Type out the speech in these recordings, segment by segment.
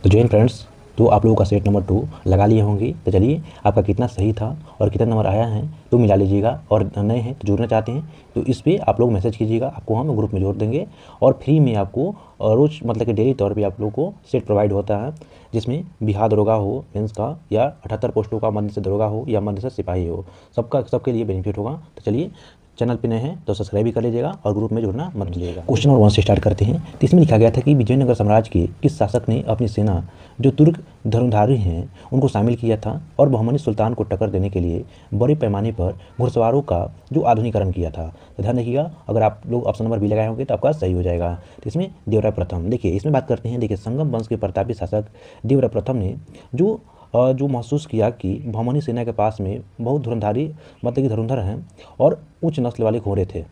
तो जैन फ्रेंड्स, तो आप लोगों का सेट नंबर 2 लगा लिए होंगे। तो चलिए, आपका कितना सही था और कितना नंबर आया है तो मिला लीजिएगा। और नए हैं तो जुड़ना चाहते हैं तो इस पे आप लोग मैसेज कीजिएगा, आपको हम ग्रुप में जोड़ देंगे। और फ्री में आपको रोज़ मतलब कि डेली तौर पे आप लोगों को सेट प्रोवाइड होता है, जिसमें बिहार दरोगा हो मेंस का, या 78 पोस्टों का मध्य से दरोगा हो या मध्य से सिपाही हो, सबके लिए बेनिफिट होगा। तो चलिए, चैनल पे नए हैं तो सब्सक्राइब भी कर लीजिएगा और ग्रुप में जुड़ना मत भूलिएगा। क्वेश्चन नंबर 1 से स्टार्ट करते हैं। तो इसमें लिखा गया था कि विजयनगर साम्राज्य के किस शासक ने अपनी सेना जो तुर्क धर्मधारी हैं उनको शामिल किया था और बहमनी सुल्तान को टक्कर देने के लिए बड़े पैमाने पर घुड़सवारों का जो आधुनिकीकरण किया था। तो ध्यान रखिएगा, अगर आप लोग ऑप्शन नंबर बी लगाए होंगे तो आपका सही हो जाएगा। तो इसमें देवराय प्रथम, देखिए इसमें बात करते हैं। देखिए, संगम वंश के प्रतापी शासक देवराय प्रथम ने जो महसूस किया कि बहमनी सेना के पास में बहुत धुरंधारी मतलब कि धुरंधर हैं और उच्च नस्ल वाले घोड़े थे,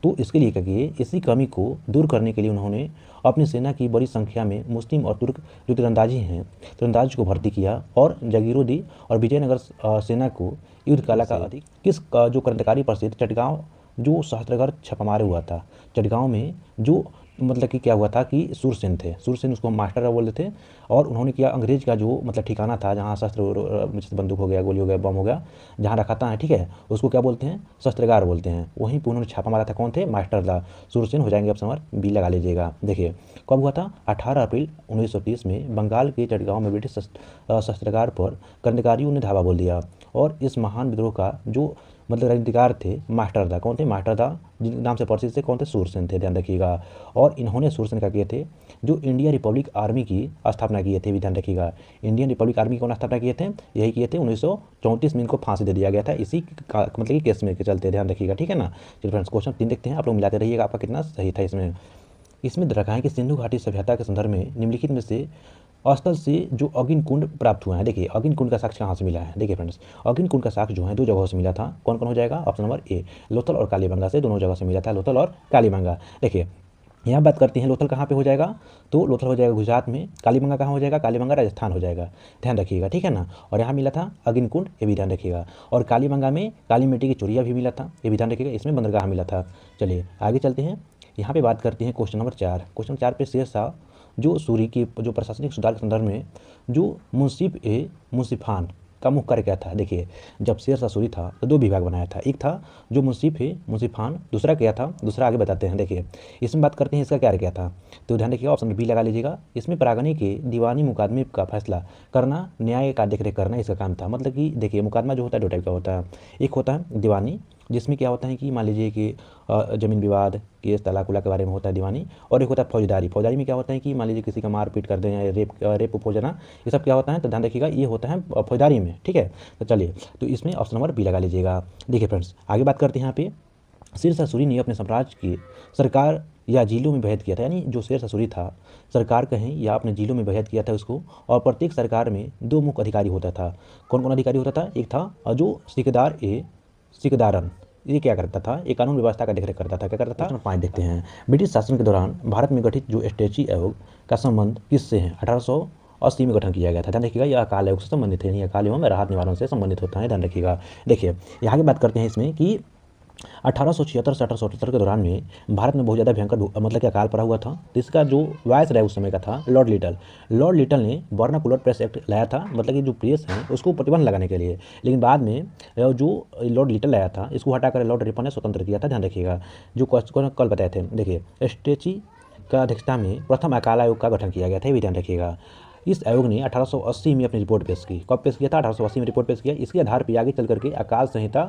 तो इसके लिए क्या किए, इसी कमी को दूर करने के लिए उन्होंने अपनी सेना की बड़ी संख्या में मुस्लिम और तुर्क जो तीरंदाजी हैं तीरंदाज को भर्ती किया और जागीरो दी। और विजयनगर सेना को युद्ध कला का अधिक जो क्रांतिकारी प्रसिद्ध चटगांव जो सहस्त्रगढ़ छापामार हुआ था, चटगांव में जो मतलब कि क्या हुआ था कि सूरसेन थे, सूरसेन उसको मास्टर बोलते थे। और उन्होंने किया, अंग्रेज का जो मतलब ठिकाना था जहाँ शस्त्र बंदूक हो गया, गोली हो गया, बम हो गया, जहाँ रखाता है, ठीक है, उसको क्या बोलते हैं, शस्त्रागार बोलते हैं। वहीं पर उन्होंने छापा मारा था। कौन थे? मास्टर था सूरसेन। हो जाएंगे, आप समझ बी लगा लीजिएगा। देखिए कब हुआ था? 18 अप्रैल 1930 में बंगाल के चटगांव में ब्रिटिश शस्त्रागार पर क्रांतिकारियों ने धावा बोल दिया। और इस महान विद्रोह का जो मतलब रणनीतिकार थे, मास्टर था। कौन थे? मास्टर था, जिनके नाम से प्रसिद्ध थे। कौन थे? सूरसेन थे, ध्यान रखिएगा। और इन्होंने सूरसेन क्या किए थे, जो इंडियन रिपब्लिक आर्मी की स्थापना किए थे, भी ध्यान रखिएगा। इंडियन रिपब्लिक आर्मी की कौन स्थापना किए थे? यही किए थे। 1934 में इनको फांसी दे दिया गया था इसी मतलब कि केस में के चलते, ध्यान रखिएगा, ठीक है ना। चलिए फ्रेंड्स, क्वेश्चन 3 देखते हैं, आप लोग मिलाते रहिएगा आपका कितना सही था। इसमें रखा है कि सिंधु घाटी सभ्यता के संदर्भ में निम्नलिखित में से स्थल से जो अग्नि कुंड प्राप्त हुआ है। देखिए, अग्नि कुंड का साक्ष्य कहाँ से मिला है? देखिए फ्रेंड्स, अग्नि कुंड का साक्ष्य जो है 2 जगहों से मिला था। कौन कौन हो जाएगा? ऑप्शन नंबर ए, लोथल और कालीबंगा से, दोनों जगह से मिला था, लोथल और कालीबंगा। देखिए यहाँ बात करते हैं, लोथल कहाँ पे हो जाएगा? तो लोथल हो जाएगा गुजरात में। कालीबंगा कहाँ हो जाएगा? कालीबंगा राजस्थान हो जाएगा, ध्यान रखिएगा, ठीक है ना। और यहाँ मिला था अग्नि कुंड, ये भी ध्यान रखिएगा। और कालीबंगा में काली मिट्टी की चूड़िया भी मिला था, ये भी ध्यान रखिएगा। इसमें बंदरगाह मिला था। चलिए आगे चलते हैं, यहाँ पे बात करते हैं क्वेश्चन नंबर 4। क्वेश्चन 4 पे शेरशाह जो सूरी की जो प्रशासनिक सुधार के संदर्भ में जो मुंसिफान का मुख्य कार्य क्या था? देखिए, जब शेरशाह सूरी था तो 2 विभाग बनाया था। एक था जो मुंसिफान, दूसरा क्या था? दूसरा आगे बताते हैं। देखिए, इसमें बात करते हैं इसका कार्य क्या था, तो ध्यान रखिएगा, ऑप्शन बी लगा लीजिएगा। इसमें परागनी के दीवानी मुकदमे का फैसला करना, न्याय का देखरेख करना इसका काम था। मतलब कि देखिए, मुकदमा जो होता है 2 टाइप का होता है। एक होता है दीवानी, जिसमें क्या होता है कि मान लीजिए कि ज़मीन विवाद, केस, तलाक उलाक के बारे में होता है दीवानी। और एक होता है फौजदारी। फौजदारी में क्या होता है कि मान लीजिए किसी का मारपीट कर दें या रेप हो जाना, ये सब क्या होता है, तो ध्यान रखिएगा, ये होता है फौजदारी में, ठीक है। तो चलिए, तो इसमें ऑप्शन नंबर बी लगा लीजिएगा। देखिए फ्रेंड्स, आगे बात करते हैं। यहाँ पे शेरशाह सूरी ने अपने साम्राज्य की सरकार या जिलों में वहद किया था, यानी जो शेरशाह सूरी था, सरकार कहें या अपने जिलों में वहद किया था उसको। और प्रत्येक सरकार में 2 मुख्य अधिकारी होता था। कौन कौन अधिकारी होता था? एक था जो सिकदारन, ये क्या करता था? एक कानून व्यवस्था का देखरेख करता था। क्या करता था? 5 देखते हैं। ब्रिटिश शासन के दौरान भारत में गठित जो स्टैची आयोग का संबंध किससे है? 1880 में गठन किया गया था, ध्यान रखिएगा। यह अकाल आयोग से संबंधित है, यानी अकाल एवं राहत निवारण से संबंधित होता है, ध्यान रखिएगा। देखिए, यहाँ की बात करते हैं इसमें कि 1876 से 1878 के दौरान में भारत में बहुत ज़्यादा भयंकर मतलब कि अकाल पड़ा हुआ था। तो इसका जो वायस राय उस समय का था लॉर्ड लिटल ने वर्नाकुलर प्रेस एक्ट लाया था, मतलब कि जो प्रेस है उसको प्रतिबंध लगाने के लिए। लेकिन बाद में जो लॉर्ड लिटल लाया था, इसको हटाकर लॉर्ड रिपन ने स्वतंत्र किया था, ध्यान रखिएगा। जो कल बताए थे, देखिए, स्टेची का अध्यक्षता में प्रथम अकाल आयोग का गठन किया गया था, ये भी ध्यान रखिएगा। इस आयोग ने 1880 में अपनी रिपोर्ट पेश की। कब पेश किया था? 1880 में रिपोर्ट पेश किया। इसके आधार पर आगे चल करके अकाल संहिता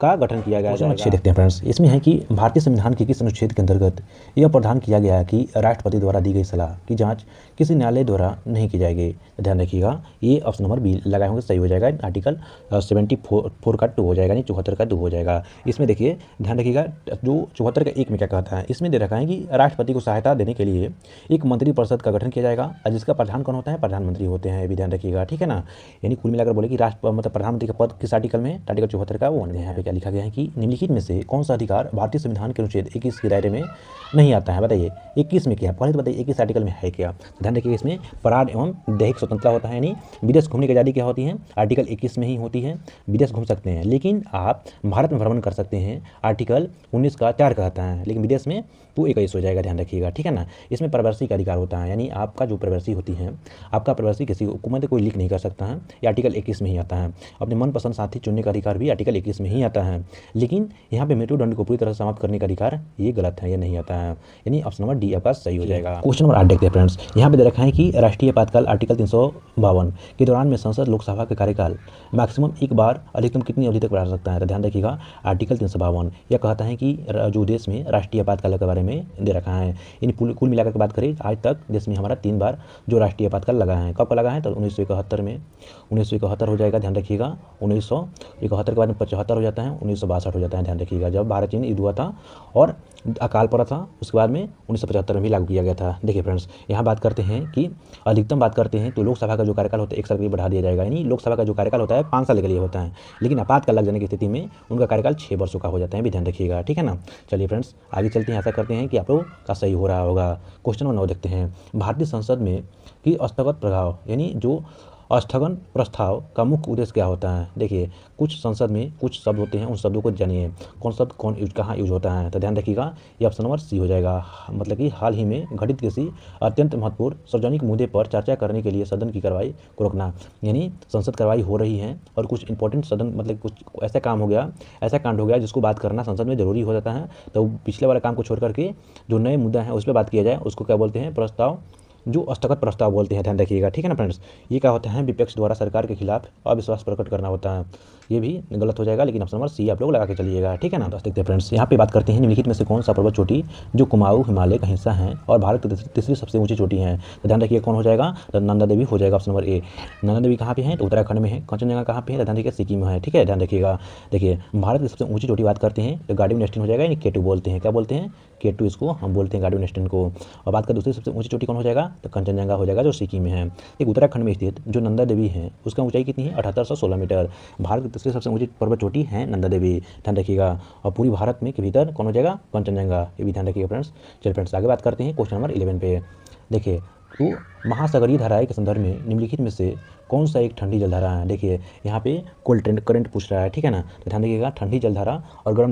का गठन किया गया। अच्छे देखते हैं फ्रेंड्स, इसमें है कि भारतीय संविधान के किस अनुच्छेद के अंतर्गत यह प्रावधान किया गया है कि राष्ट्रपति द्वारा दी गई सलाह की जांच किसी न्यायालय द्वारा नहीं की जाएगी। ध्यान रखिएगा, ये ऑप्शन नंबर बी लगाए होंगे, सही हो जाएगा। आर्टिकल 74 का 2 हो जाएगा, यानी 74 का 2 हो जाएगा। इसमें देखिए, ध्यान रखिएगा, जो 74 का 1 में क्या कहता है, इसमें दे रखा है कि राष्ट्रपति को सहायता देने के लिए एक मंत्रिपरिषद का गठन किया जाएगा, जिसका प्रधान कौन होता है? प्रधानमंत्री होते हैं, ये भी ध्यान रखिएगा, ठीक है ना। यानी कुल मिलाकर बोले कि मतलब प्रधानमंत्री का पद किस आर्टिकल में? आर्टिकल 74 का 1 में। यहाँ पे क्या लिखा गया है कि निम्नलिखित में से कौन सा अधिकार भारतीय संविधान के अनुच्छेद 21 के दायरे में नहीं आता है? बताइए 21 में क्या है, पहले तो बताइए 21 आर्टिकल में है क्या। ध्यान रखिएगा, इसमें प्राण एवं दैहिक स्वतंत्रता होता है, यानी विदेश घूमने की आज़ादी क्या होती है? आर्टिकल 21 में ही होती है। विदेश घूम सकते हैं, लेकिन आप भारत में भ्रमण कर सकते हैं, आर्टिकल 19 का 4 कहता है। लेकिन विदेश में तो 21 हो जाएगा, ध्यान रखिएगा, ठीक है ना। इसमें प्राइवेसी का अधिकार होता है, यानी आपका जो प्राइवेसी होती है, आपका प्राइवेसी किसी हुकूमत कोई लीक नहीं कर सकता है, ये आर्टिकल 21 में ही आता है। अपने मनपसंद साथी चुनने का अधिकार भी आर्टिकल 21 में ही आता है। लेकिन यहाँ पे मृत्युदंड को पूरी तरह से समाप्त करने का अधिकार ये गलत है, ये नहीं आता है, यानी ऑप्शन नंबर डी आपका सही हो जाएगा। क्वेश्चन नंबर 8 देखते हैं फ्रेंड्स। यहाँ पे दे रखा है कि राष्ट्रीय आपातकाल आर्टिकल 352 के दौरान में संसद लोकसभा का कार्यकाल मैक्सिमम एक बार अधिकतम कितनी अवधि तक बढ़ा सकता है। तो ध्यान रखिएगा, आर्टिकल 352 यह कहता है कि जो देश में राष्ट्रीय आपातकाल के बारे में दे रखा है, यानी कुल मिलाकर के बात करें आज तक देश में हमारा 3 बार जो राष्ट्रीय आपातकाल लगा है। कब का लगा है, तो 1971 में 1971 हो जाएगा, ध्यान रखिएगा। 1971 के बाद में 75 हो जाता है, 1962 हो जाता है, ध्यान रखिएगा, जब भारत चीन युद्ध हुआ था और अकाल पड़ा था, उसके बाद में 1975 में भी लागू किया गया था। देखिए फ्रेंड्स, यहाँ बात करते हैं कि अधिकतम बात करते हैं तो लोकसभा का जो कार्यकाल होता है 1 साल के लिए बढ़ा दिया जाएगा, यानी लोकसभा का जो कार्यकाल होता है 5 साल के लिए होता है, लेकिन आपातकाल लग जाने की स्थिति में उनका कार्यकाल 6 वर्षों का हो जाता है, भी ध्यान रखिएगा, ठीक है ना। चलिए फ्रेंड्स आगे चलते हैं, ऐसा करते हैं कि आप लोग का सही हो रहा होगा। क्वेश्चन नंबर 9 देखते हैं। भारतीय संसद में की स्थगन प्रभाव, यानी जो स्थगन प्रस्ताव का मुख्य उद्देश्य क्या होता है। देखिए कुछ संसद में कुछ शब्द होते हैं, उन शब्दों को जानिए कौन शब्द कौन कहाँ यूज होता है। तो ध्यान रखिएगा, ये ऑप्शन नंबर सी हो जाएगा, मतलब कि हाल ही में घटित किसी अत्यंत महत्वपूर्ण सार्वजनिक मुद्दे पर चर्चा करने के लिए सदन की कार्रवाई को रोकना, यानी संसद कार्रवाई हो रही है और कुछ इंपॉर्टेंट सदन मतलब कुछ ऐसा काम हो गया, ऐसा कांड हो गया जिसको बात करना संसद में जरूरी हो जाता है, तो पिछले वाले काम को छोड़ करके जो नए मुद्दा है उस पर बात किया जाए, उसको क्या बोलते हैं, प्रस्ताव, जो स्थगन प्रस्ताव बोलते हैं, ध्यान रखिएगा, ठीक है ना फ्रेंड्स। ये क्या होता है, विपक्ष द्वारा सरकार के खिलाफ अविश्वास प्रकट करना होता है, ये भी गलत हो जाएगा, लेकिन ऑप्शन नंबर सी आप लोग लगा के चलिएगा, ठीक है ना। देखते हैं फ्रेंड्स, यहाँ पे बात करते हैं निम्नलिखित में से कौन सा पर्वत चोटी जो कुमाऊं हिमालय का हिस्सा है और भारत की तीसरी सबसे ऊंची चोटी है। तो ध्यान रखिए कौन हो जाएगा, तो नंदा देवी हो जाएगा, option number A. Nanda Devi कहाँ पे है, तो उत्तराखंड में है। कंचनजंगा कहाँ पे है, तो ध्यान रखिए सिक्किम में है, ठीक है, ध्यान रखिएगा। देखिए भारत की सबसे ऊंची चोटी बात करते हैं तो गार्डियन नेस्टन हो जाएगा, यानी K2 बोलते हैं, क्या बोलते हैं, K2 इसको हम बोलते हैं गार्डियन नेस्टन को। और बात कर दूसरी सबसे ऊंची चोटी कौन हो जाएगा, तो कंचनजंगा हो जाएगा, जो सिक्किम में है। एक उत्तराखंड में स्थित जो नंदा देवी है उसका ऊंचाई कितनी है, 7816 मीटर। भारत की तीसरी सबसे ऊंची पर्वत चोटी है नंदा देवी, ध्यान रखिएगा। और पूरी भारत में के भीतर कौन हो जाएगा, कंचनजंगा, ये भी ध्यान रखिएगा फ्रेंड्स। चलिए फ्रेंड्स आगे बात करते हैं क्वेश्चन नंबर 11 पे। देखिए तो महासागरीय धाराएं के संदर्भ में निम्नलिखित में से कौन सा एक ठंडी जलधारा है। देखिए यहाँ पे कोल्ड करंट पूछ रहा है, ठीक है ना, तो ध्यान रखिएगा ठंडी जलधारा और गर्म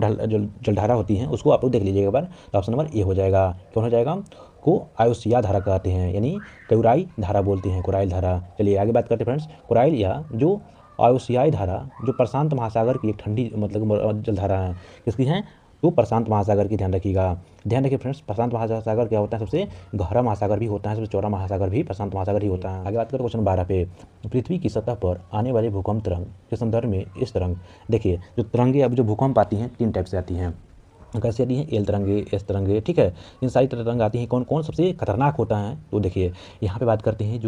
जलधारा होती हैं, उसको आप लोग देख लीजिएगा एक बार। तो ऑप्शन नंबर ए हो जाएगा, कौन हो जाएगा, को आयुष्या धारा कहते हैं, यानी कोराइल धारा बोलते हैं, कोराइल धारा। चलिए आगे बात करते हैं फ्रेंड्स, कोराइल या जो आयुष्याई धारा जो प्रशांत महासागर की एक ठंडी मतलब जलधारा है, किसकी है, तो प्रशांत महासागर की, ध्यान रखिएगा। ध्यान रखिए फ्रेंड्स, प्रशांत महासागर क्या होता है, सबसे गहरा महासागर भी होता है, सबसे चौड़ा महासागर भी प्रशांत महासागर ही होता है। आगे बात करें क्वेश्चन 12 पे। पृथ्वी की सतह पर आने वाले भूकंप तरंग के संदर्भ में इस तरंग, देखिए जो तरंगे अब जो भूकंप आती हैं 3 टाइप से आती हैं, कैसे आती हैं, एल तरंगे, एस तरंगे, ठीक है, इन सारी तरंग आती हैं। कौन कौन सबसे खतरनाक होता है, तो देखिए यहाँ पे बात करते हैं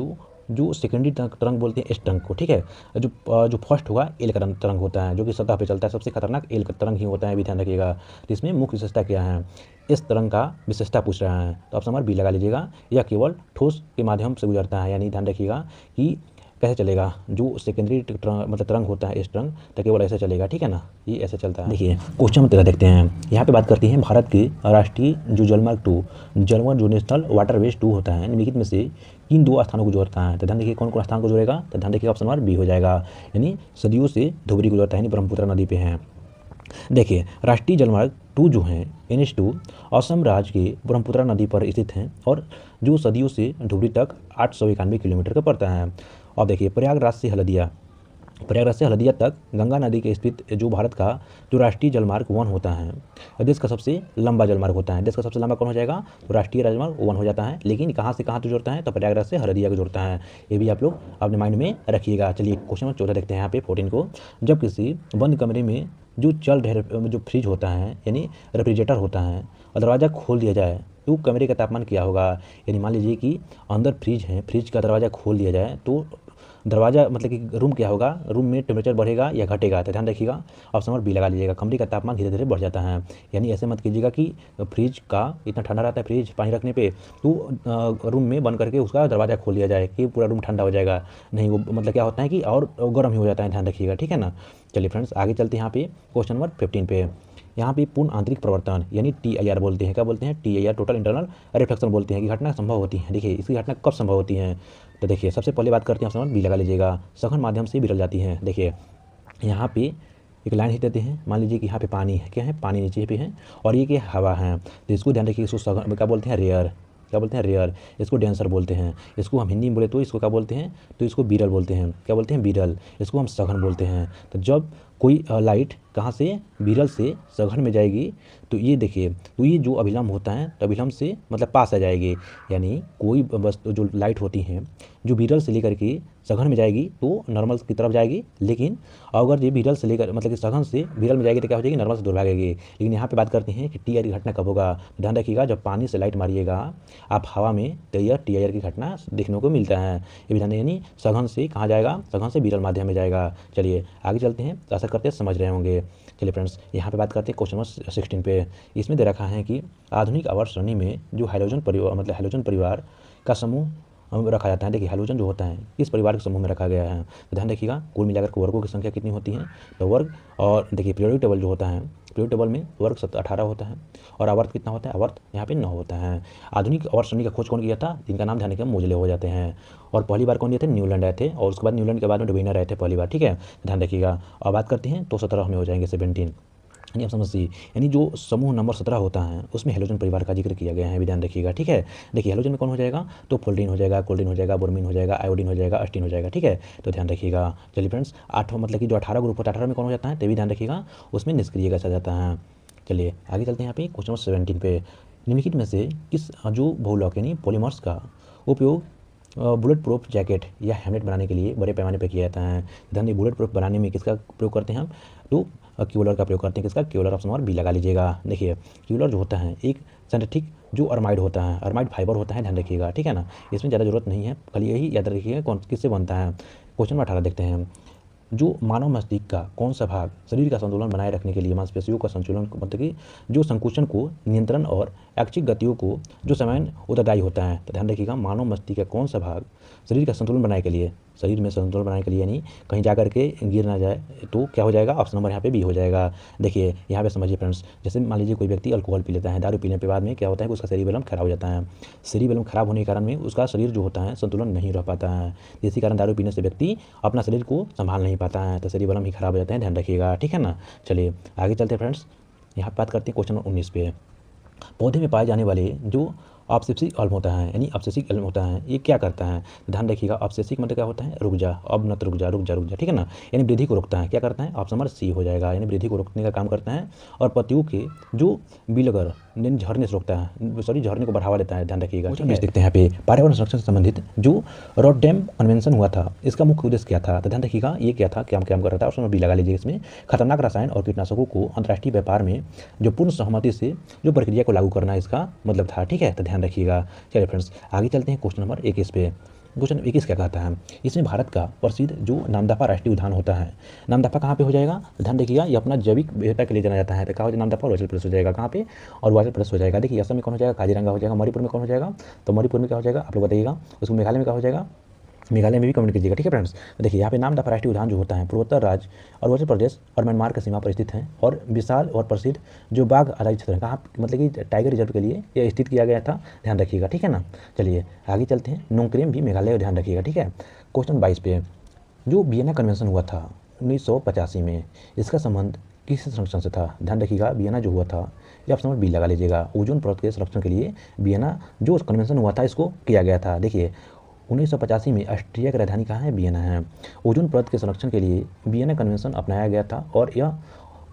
जो सेकेंडरी तरंग बोलते हैं एस तरंग को, ठीक है। जो फर्स्ट होगा एल का तरंग होता है, जो कि सतह पे चलता है, सबसे खतरनाक एल का तरंग ही होता है, भी ध्यान रखिएगा। तो इसमें मुख्य विशेषता क्या है, इस तरंग का विशेषता पूछ रहा है, तो ऑप्शन नंबर बी लगा लीजिएगा। यह केवल ठोस के माध्यम से गुजरता है, यानी ध्यान रखिएगा कि कैसे चलेगा, जो सेकेंडरी मतलब तरंग होता है इस तरंग, तो केवल ऐसे चलेगा, ठीक है ना, ये ऐसे चलता है। देखिए क्वेश्चन नंबर 13 देखते हैं। यहाँ पे बात करती हैं भारत के राष्ट्रीय जो जलमार्ग 2 जलवन जो नेशनल वाटरवेज 2 होता है, निम्नलिखित में से किन 2 स्थानों को जोड़ता है। तो ध्यान देखिए कौन कौन स्थान को जोड़ेगा, तो ध्यान देखिए ऑप्शन नंबर बी हो जाएगा, यानी सदियों से धुबरी को जोड़ता है, यानी ब्रह्मपुत्र नदी पे है। देखिए राष्ट्रीय जलमार्ग 2 जो है NH2 असम राज्य के ब्रह्मपुत्र नदी पर स्थित हैं और जो सदियों से धुबरी तक 891 किलोमीटर का पड़ता है। अब देखिए प्रयागराज से हल्दिया तक गंगा नदी के स्थित जो भारत का जो राष्ट्रीय जलमार्ग 1 होता है, देश का सबसे लंबा जलमार्ग होता है। देश का सबसे लंबा कौन हो जाएगा, तो राष्ट्रीय राजमार्ग 1 हो जाता है, लेकिन कहाँ से कहाँ तो जोड़ता है, तो प्रयागराज से हल्दिया को जोड़ता है, ये भी आप लोग अपने माइंड में रखिएगा। चलिए क्वेश्चन नंबर 14 देखते हैं यहाँ पे 14 को। जब किसी बंद कमरे में जो जो फ्रिज होता है यानी रेफ्रिजरेटर होता है और दरवाज़ा खोल दिया जाए तो कमरे का तापमान क्या होगा, यानी मान लीजिए कि अंदर फ्रिज है, फ्रिज का दरवाज़ा खोल दिया जाए तो दरवाज़ा मतलब कि रूम क्या होगा, रूम में टेम्परेचर बढ़ेगा या घटेगा, तो ध्यान रखिएगा ऑप्शन नंबर बी लगा लीजिएगा, कमरे का तापमान धीरे धीरे बढ़ जाता है। यानी ऐसे मत कीजिएगा कि फ्रिज का इतना ठंडा रहता है फ्रिज पानी रखने पे तो रूम में बंद करके उसका दरवाज़ा खोल दिया जाए कि पूरा रूम ठंडा हो जाएगा, नहीं वो मतलब क्या होता है कि और गर्म ही हो जाता है, ध्यान रखिएगा, ठीक है ना। चलिए फ्रेंड्स आगे चलते हैं यहाँ पे क्वेश्चन नंबर 15 पे। यहाँ पे पूर्ण आंतरिक प्रवर्तन यानी TIR बोलते हैं, क्या बोलते हैं, TIR टोटल इंटरनल रिफ्लेक्शन बोलते हैं कि घटना संभव होती है। देखिए इसकी घटना कब संभव होती है, तो देखिए सबसे पहले बात करते हैं ऑप्शन बी लगा लीजिएगा, सघन माध्यम से बिगड़ जाती है। देखिए यहाँ पे एक लाइन खींच देते हैं। मान लीजिए कि यहाँ पे पानी है, क्या है, पानी नीचे पे है, और ये क्या, हवा है। तो इसको ध्यान रखिए, इसको सघन क्या बोलते हैं, रेयर, क्या बोलते हैं, रेयर। इसको डेंसर बोलते हैं। इसको हम हिंदी में बोले तो इसको क्या बोलते हैं, तो इसको बीरल बोलते हैं। क्या बोलते हैं, बीरल। इसको हम सघन बोलते हैं। तो जब कोई लाइट कहाँ से, बीरल से सघन में जाएगी, तो ये देखिए, तो ये जो अभिलंब होता है, तो अभिलंब से मतलब पास आ जाएगी। यानी कोई वस्तु जो लाइट होती हैं, जो बीरल से लेकर के सघन में जाएगी तो नॉर्मल की तरफ जाएगी, लेकिन अगर ये बीरल से लेकर मतलब कि सघन से बीरल में जाएगी तो क्या हो जाएगी, नॉर्मल से दूर भागेगी। लेकिन यहाँ पे बात करते हैं कि टी आई की घटना कब होगा। ध्यान रखिएगा, जब पानी से लाइट मारिएगा आप हवा में, तो यह टी आई की घटना देखने को मिलता है। ये भी ध्यान, यानी सघन से कहाँ जाएगा, सघन से बीरल माध्यम में जाएगा। चलिए आगे चलते हैं, आशा करते हैं समझ रहे होंगे। चलिए फ्रेंड्स, यहाँ पे बात करते हैं क्वेश्चन नंबर 16 पे। इसमें दे रखा है कि आधुनिक आवर्त सरणी में जो हैलोजन परिवार मतलब हैलोजन परिवार का समूह रखा जाता है। देखिए हैलोजन जो होता है किस परिवार के समूह में रखा गया है, तो ध्यान रखिएगा कुल मिलाकर के वर्गों की संख्या कितनी होती है, तो वर्ग, और देखिए पीरियोडिक टेबल जो होता है, पीरियोडिक टेबल में वर्ग 18 होता है, और आवर्त कितना होता है, आवर्त यहाँ पे 9 होता है। आधुनिक आवर्त सरणी का खोज कौन किया था, जिनका नाम ध्यान रखिएगा मोजले हो जाते हैं। और पहली बार कौन दिए थे, न्यूलैंड आए थे, और उसके बाद न्यूलैंड के बाद में डोबेना आए थे पहली बार, ठीक है, ध्यान रखिएगा। और बात करते हैं तो 17 में हो जाएंगे 17, यानी आप समझिए, यानी जो समूह नंबर 17 होता है उसमें हैलोजन परिवार का जिक्र किया गया है, भी ध्यान रखिएगा, ठीक है। देखिए हैलोजन में कौन हो जाएगा, तो फ्लोरीन हो जाएगा, कोल्डिन हो जाएगा, ब्रोमीन हो जाएगा, आयोडीन हो जाएगा, अस्टीन हो जाएगा, ठीक है, तो ध्यान रखिएगा। चलिए फ्रेंड्स, 8 मतलब कि जो 18 ग्रुप होता है, 18 में कौन हो जाता है, तो भी ध्यान रखिएगा, उसमें निष्क्रिय गैस आ जाता है। चलिए आगे चलते हैं यहाँ पे क्वेश्चन नंबर 17 पे। निम्नलिखित में से किस जो बहुलक यानी पॉलीमर्स का उपयोग बुलेट प्रूफ जैकेट या हेलमेट बनाने के लिए बड़े पैमाने पर किया जाता है। ध्यान दिए, बुलेट प्रूफ बनाने में किसका प्रयोग करते हैं हम, तो क्यूलर का प्रयोग करते हैं। किसका, क्यूलर, ऑप्शन नंबर बी लगा लीजिएगा। देखिए क्यूलर जो होता है एक सिंथेटिक जो अरमाइड होता है, अरमाइड फाइबर होता है, ध्यान रखिएगा, ठीक है ना, इसमें ज़्यादा जरूरत नहीं है, खाली यही याद रखिएगा कौन किससे बनता है। क्वेश्चन नंबर 18 देखते हैं, जो मानव मस्तिष्क का कौन सा भाग शरीर का संतुलन बनाए रखने के लिए मांसपेशियों का संतुलन मतलब कि जो संकुचन को नियंत्रण और ऐच्छिक गतियों को जो समय उत्तरदायी होता है, तो ध्यान रखिएगा मानव मस्तिष्क का कौन सा भाग शरीर का संतुलन बनाने के लिए, शरीर में संतुलन बनाने के लिए यानी कहीं जा करके गिर ना जाए, तो क्या हो जाएगा, ऑप्शन नंबर यहाँ पे बी हो जाएगा। देखिए यहाँ पे समझिए फ्रेंड्स, जैसे मान लीजिए कोई व्यक्ति अल्कोहल पी लेता है, दारू पीने के बाद में क्या होता है कि उसका सेरिबेलम खराब हो जाता है। सेरिबेलम खराब होने के कारण में उसका शरीर जो होता है संतुलन नहीं रह पाता है, इसी कारण दारू पीने से व्यक्ति अपना शरीर को संभाल नहीं पाता है, तो सेरिबेलम ही खराब हो जाता है, ध्यान रखिएगा, ठीक है ना। चलिए आगे चलते हैं फ्रेंड्स, यहाँ पर बात करते हैं क्वेश्चन नंबर 19 पे। पौधे में पाए जाने वाले जो ऑब्सेसिक अल्म होता है, यानी ऑब्सेसिक अल्म होता है, ये क्या करता है, ध्यान रखिएगा, ऑब्सेसिक मतलब क्या होता है, रुक जा, अब नत रुक जा, रुक जा, रुक जा, ठीक है ना, यानी वृद्धि को रोकता है। क्या करता है, ऑप्शन नंबर सी हो जाएगा, यानी वृद्धि को रोकने का काम करता है। और पत्तियों के जो बिलगर झड़ने से रोकता है, सॉरी झड़ने को बढ़ावा देता है, ध्यान रखिएगा। देखते हैं यहाँ पे पर्यावरण संरक्षण से संबंधित जो रॉटरडैम कन्वेंशन हुआ था, इसका मुख्य उद्देश्य क्या था, तो ध्यान रखिएगा ये क्या था, क्या काम कर रहा था, ऑप्शन नंबर बी लगा लीजिए। इसमें खतरनाक रसायन और कीटनाशकों को अंतर्राष्ट्रीय व्यापार में जो पूर्ण सहमति से जो प्रक्रिया को लागू करना इसका मतलब था, ठीक है, तो ध्यान रखिएगा। चलिए फ्रेंड्स आगे चलते हैं क्वेश्चन नंबर 21 पे। क्वेश्चन 21 क्या कहता है, इसमें भारत का प्रसिद्ध जो नामदफा राष्ट्रीय उद्यान होता है, नामदफा कहाँ पे हो जाएगा, ध्यान रखिएगा, ये अपना जैविक विविधता के लिए जाना जाता है, तो कहाँ हो जाएगा, नामदफा अरुणाचल प्रदेश हो जाएगा, कहाँ पे, और अरुणाचल प्रदेश हो जाएगा। देखिए असम में कौन हो जाएगा, काजीरंगा हो जाएगा, मणिपुर में कौन हो जाएगा, तो मणिपुर में क्या हो जाएगा आप लोग बताइएगा, उसको मेघालय में क्या हो जाएगा, मेघालय में भी कमेंट कीजिएगा, ठीक है फ्रेंड्स। देखिए यहाँ पे नामदफा राष्ट्रीय उद्यान जो होता है पूर्वोत्तर राज्य अरुणाचल प्रदेश और म्यांमार की सीमा पर स्थित है, और विशाल और प्रसिद्ध जो बाघ आधारित क्षेत्र है, कहाँ मतलब कि टाइगर रिजर्व के लिए यह स्थित किया गया था, ध्यान रखिएगा, ठीक है ना। चलिए आगे चलते हैं, नोंगक्रेम भी मेघालय, ध्यान रखिएगा, ठीक है। क्वेश्चन 22 पे, जो वियना कन्वेंशन हुआ था 1985 में, इसका संबंध किस संरक्षण से था, ध्यान रखिएगा, वियना जो हुआ था ये ऑप्शन नंबर बी लगा लीजिएगा, ओजोन परत के संरक्षण के लिए वियना जो कन्वेंशन हुआ था इसको किया गया था। देखिए 1985 में ऑस्ट्रिया की राजधानी कहाँ है, वियना है। ओजोन परत के संरक्षण के लिए वियना कन्वेंशन अपनाया गया था, और यह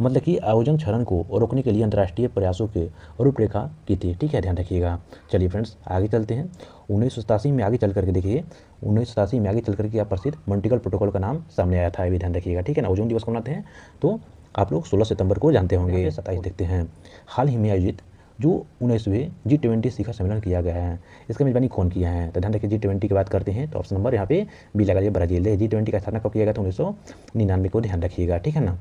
मतलब कि ओजोन क्षरण को रोकने के लिए अंतर्राष्ट्रीय प्रयासों के रूपरेखा की थी, ठीक है, ध्यान रखिएगा। चलिए फ्रेंड्स आगे चलते हैं, 1987 में आगे चल करके देखिए 1987 में आगे चल करके आप प्रसिद्ध मॉन्ट्रियल प्रोटोकॉल का नाम सामने आया था, ये भी ध्यान रखिएगा, ठीक है ना। ओजोन दिवस को मनाते हैं तो आप लोग 16 सितंबर को जानते होंगे। 27 देखते हैं, हाल ही में आयोजित जो 19वें G20 शिखर सम्मेलन किया गया है, इसका मेजबानी कौन किया है, तो ध्यान रखिए G20 की बात करते हैं तो ऑप्शन नंबर यहाँ पे बी लगा लीजिए, ब्राजील। G20 का स्थापना कब किया गया था, 1999 को, ध्यान रखिएगा, ठीक है ना।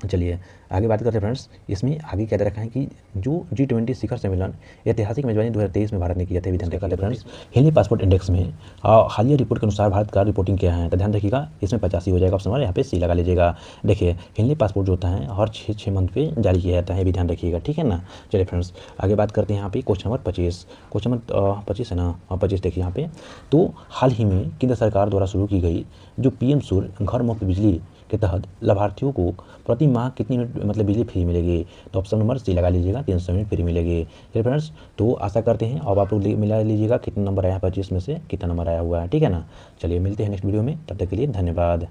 चलिए आगे बात करते हैं फ्रेंड्स, इसमें आगे क्या दे रखा है कि जो G20 शिखर सम्मेलन ऐतिहासिक मेजबानी 2023 में भारत ने किया था, ध्यान रखिएगा फ्रेंड्स। हेनली पासपोर्ट इंडेक्स में हालिया रिपोर्ट के अनुसार भारत का रिपोर्टिंग क्या है, तो ध्यान रखिएगा इसमें 85 हो जाएगा, ऑप्शन नंबर यहाँ पे सी लगा लीजिएगा। देखिए हेनली पासपोर्ट जो होता है हर 6 मंथ पे जारी किया जाता है, भी ध्यान रखिएगा, ठीक है ना। चलिए फ्रेंड्स आगे बात करते हैं यहाँ पे क्वेश्चन नंबर 25, क्वेश्चन नंबर 25 है ना, 25 देखिए यहाँ पे, तो हाल ही में केंद्र सरकार द्वारा शुरू की गई जो PM सूर्य घर मुफ्त बिजली के तहत लाभार्थियों को प्रति माह कितनी यूनिट मतलब बिजली फ्री मिलेगी? तो ऑप्शन नंबर सी लगा लीजिएगा, 300 यूनिट फ्री मिलेगी। चलिए फ्रेंड्स, तो आशा करते हैं अब आप लोग मिला लीजिएगा कितना नंबर आया 25 में से कितना नंबर आया हुआ है, ठीक है ना। चलिए मिलते हैं नेक्स्ट वीडियो में, तब तक के लिए धन्यवाद।